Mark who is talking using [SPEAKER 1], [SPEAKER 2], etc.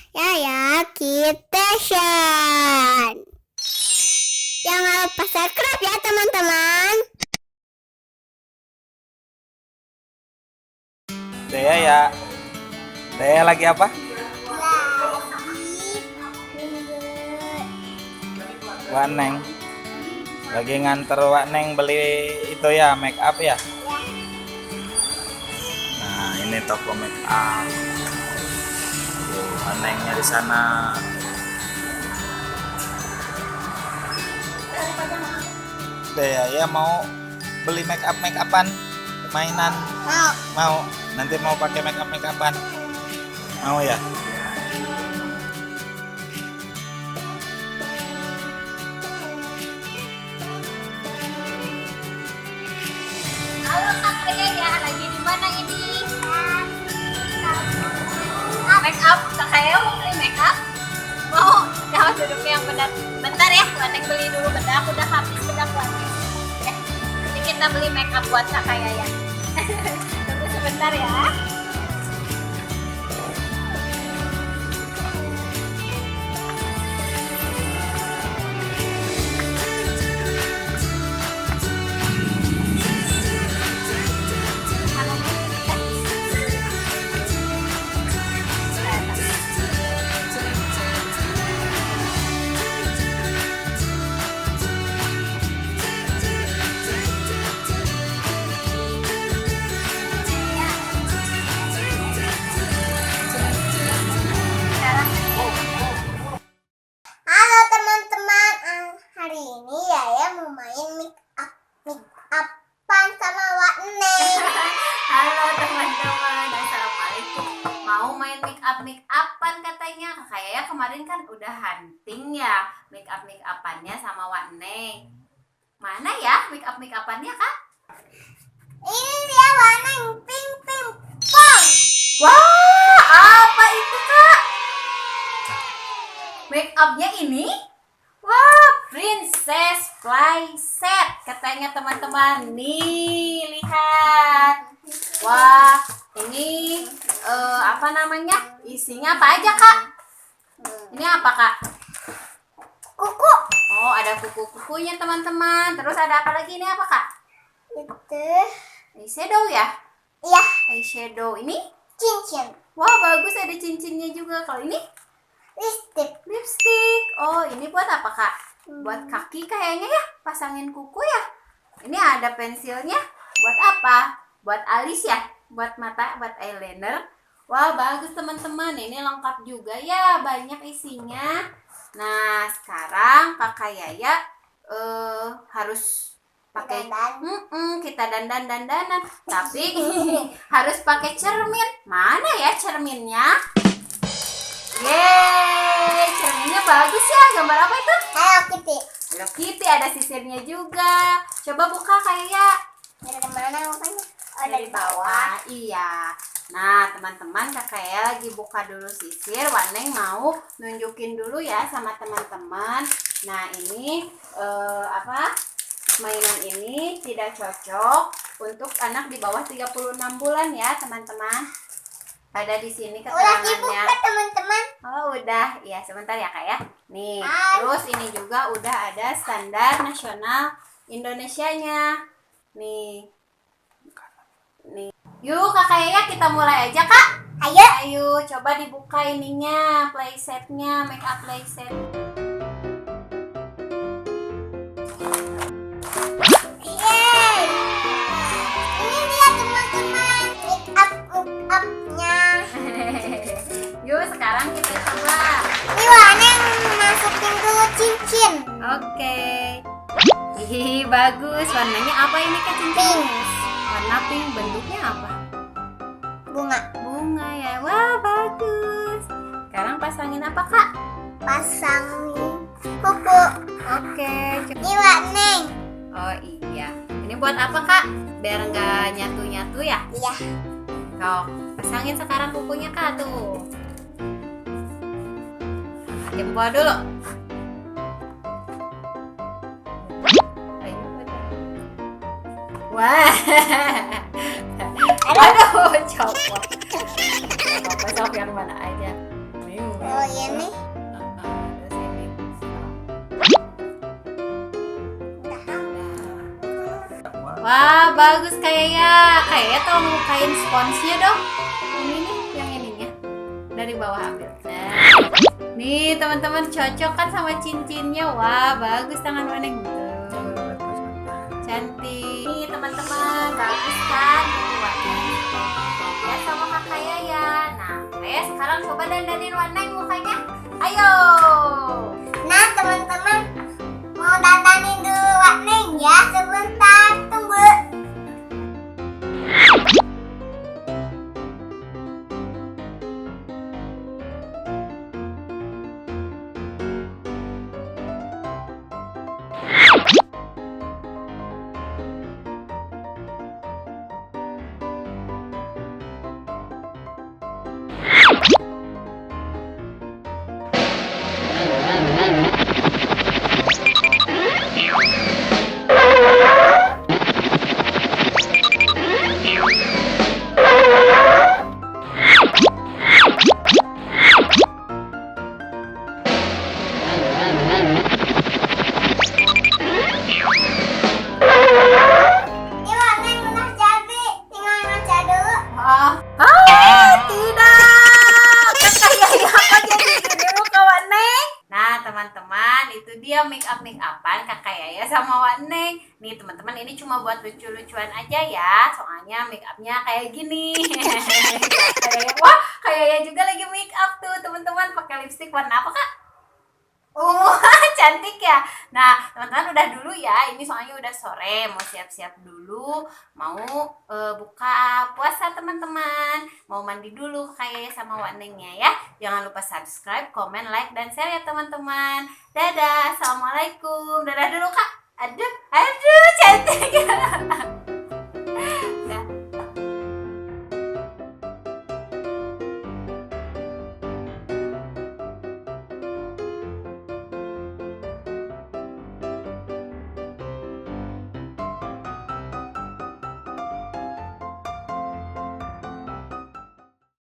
[SPEAKER 1] Yaya Kitchen. Jangan lupa subscribe ya teman-teman.
[SPEAKER 2] Dea ya. Dea lagi apa? Wak Neng. Lagi nganter Wak Neng beli itu ya, make up ya. Nah, ini toko make up. Tuh, Wak Nengnya di sana. Dea ya mau beli make upan, mainan. Mau. Nanti mau pakai make upan. Mau ya?
[SPEAKER 3] Halo Kak ya, lagi di mana ini? Make up, Kak Kaya mau beli make up? Mau, jangan duduknya yang benar. Bentar ya, Wanek beli dulu bedak, udah habis bedak Wanek. Nanti kita beli make up buat Kak Kaya ya. Tunggu sebentar ya.
[SPEAKER 1] Halo teman-teman, hari ini Yaya mau main make-upan sama Wak Neng.
[SPEAKER 3] Halo teman-teman, assalamualaikum. Mau main make upan katanya. Kak Kaya kemarin kan udah hunting ya make upannya sama Wak Neng. Mana ya make upannya Kak?
[SPEAKER 1] Ini dia Wak Neng, ping ping pong.
[SPEAKER 3] Wah, apa itu Kak? Make upnya ini? Wah, Princess Fly Set katanya teman-teman. Nih, lihat. Wah, ini apa namanya? Isinya apa aja Kak? Ini apa Kak?
[SPEAKER 1] Kuku.
[SPEAKER 3] Oh, ada kuku-kukunya teman-teman. Terus ada apa lagi? Ini apa Kak?
[SPEAKER 1] Itu
[SPEAKER 3] Eyeshadow ya?
[SPEAKER 1] ya
[SPEAKER 3] Eyeshadow ini?
[SPEAKER 1] cincin,
[SPEAKER 3] Wah, bagus ada cincinnya juga. Kalau ini?
[SPEAKER 1] lipstick.
[SPEAKER 3] Lipstick. Oh, ini buat apa Kak? Buat kaki kayaknya ya? Pasangin kuku ya? Ini ada pensilnya. Buat apa? Buat alis ya? Buat mata, buat eyeliner. Wah, bagus teman-teman. Ini lengkap juga ya, banyak isinya. Nah, sekarang Kakak Yaya harus pakai kita dandanan, tapi harus pakai cermin. Mana ya cerminnya? Yeay, cerminnya bagus ya. Gambar apa itu?
[SPEAKER 1] Hello Kitty.
[SPEAKER 3] Hello Kitty, ada sisirnya juga. Coba buka kayak
[SPEAKER 1] Dari mana rupanya? Oh,
[SPEAKER 3] dari bawah. Iya. Nah, teman-teman, Kakak ya lagi buka dulu sisir. Waneng mau nunjukin dulu ya sama teman-teman. Nah, ini apa? Mainan ini tidak cocok untuk anak di bawah 36 bulan ya, teman-teman. Ada di sini
[SPEAKER 1] Udah
[SPEAKER 3] keterangannya.
[SPEAKER 1] dibuka teman-teman.
[SPEAKER 3] Oh, udah. Ya, sebentar ya, Kak ya. Nih,
[SPEAKER 1] Hai.
[SPEAKER 3] terus ini juga udah ada standar nasional Indonesianya. Nih. Nih. Yuk, Kakak ya, kita mulai aja, Kak.
[SPEAKER 1] Ayo.
[SPEAKER 3] Ayo, coba dibuka ininya, playsetnya, make up playset.
[SPEAKER 1] Yeay. Ini dia teman-teman make-upnya.
[SPEAKER 3] Yuk, sekarang kita coba.
[SPEAKER 1] Ini Wak Neng masukin dulu cincin.
[SPEAKER 3] Oke. Ih, bagus. Warnanya apa ini, Kak Cincin? Warna pink. Bentuknya apa?
[SPEAKER 1] Bunga.
[SPEAKER 3] Bunga ya. Wah, bagus. Sekarang pasangin apa, Kak?
[SPEAKER 1] Pasangin kuku.
[SPEAKER 3] Oke.
[SPEAKER 1] Ini Wak Neng.
[SPEAKER 3] Oh iya. Ini buat apa, Kak? Biar nggak nyatu-nyatu ya?
[SPEAKER 1] Iya.
[SPEAKER 3] Tuh, pasangin sekarang kukunya, Kak, tuh. Jempol dulu. Wah. Aduh, copot. Apa sok yang mana aja?
[SPEAKER 1] Kalau ini
[SPEAKER 3] Wah, bagus kayaknya. Kayaknya tolong bukain sponsnya dong. Ini nih, yang ininya. Dari bawah ambil. Nah. Nih, teman-teman cocok kan sama cincinnya. Wah, bagus tangan Waneng. Cantik. Nih, teman-teman, bagus kan? Ya sama kakak Yaya. Nah, Yaya sekarang coba dandanin Waneng mukanya. Ayo.
[SPEAKER 1] Nah teman-teman, mau dandanin dulu Waneng ya, sebentar tunggu. Ini Waneng udah jadi, tinggal ngaca dulu.
[SPEAKER 3] Tidak. Kakak Yaya kok jadi gini muka Waneng? Nah, teman-teman, itu dia make upan kakak Yaya sama Waneng. Nih, teman-teman, ini cuma buat lucu-lucuan aja ya. Soalnya make upnya kayak gini. Wah, Kak Yaya juga lagi make up tuh, teman-teman. Pakai lipstick warna apa, Kak? Cantik ya. Nah, teman-teman udah dulu ya. Ini soalnya udah sore, mau siap-siap dulu, mau buka puasa teman-teman. Mau mandi dulu kayak sama Wanengnya ya. Jangan lupa subscribe, komen, like, dan share ya teman-teman. Dadah, assalamualaikum. Dadah dulu Kak.